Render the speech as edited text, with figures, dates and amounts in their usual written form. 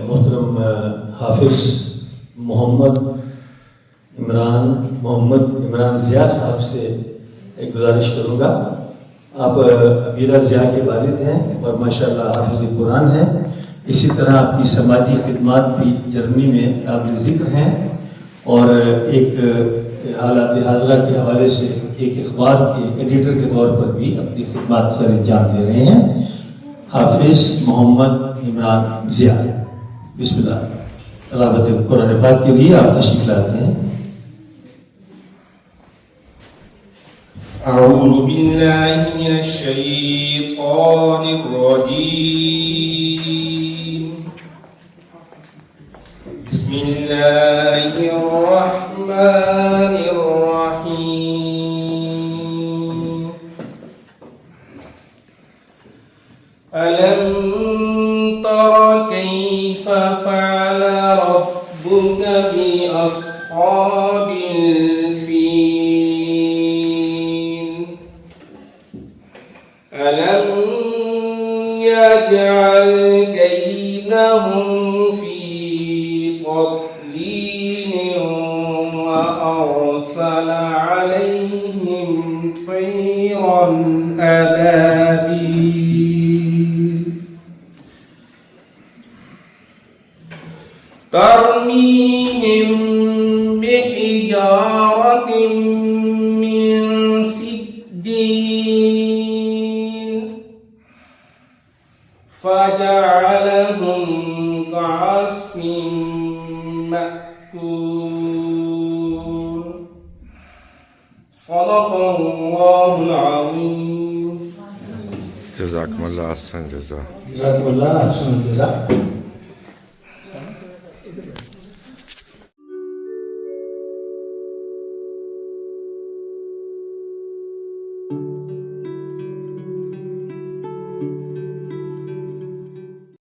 मोहतरम हाफिज मोहम्मद इमरान ज़िया साहब से एक गुजारिश करूँगा। आप मीरा ज़िया के वालिद हैं और माशाअल्लाह हाफिज़ कुरान हैं। इसी तरह आपकी समाजी खिदमात भी जर्मनी में काबिल ज़िक्र हैं और एक हालात हाज़रा के हवाले से एक अखबार के एडिटर के तौर पर भी अपनी खिदमात सर अंजाम दे रहे हैं। हाफिज़ मोहम्मद इमरान ज़िया, बिस्मिल्लाह। तलावत कुरान पाक के लिए आप तशरीफ लाते हैं। أعوذ بالله من الشيطان الرجيم. بسم الله الرحمن الرحيم. ألم تر كيف فعل ربك بأصحاب ألم يجعل كيدهم في تضليل وأرسل عليهم طيرا أبابيل ترميهم بحجارة من سجيل فجعلهم كعصف مأكول. صدق الله العظيم. جزاكم الله أحسن جزاء. जज़ाकल्लाह अहसन जज़ा।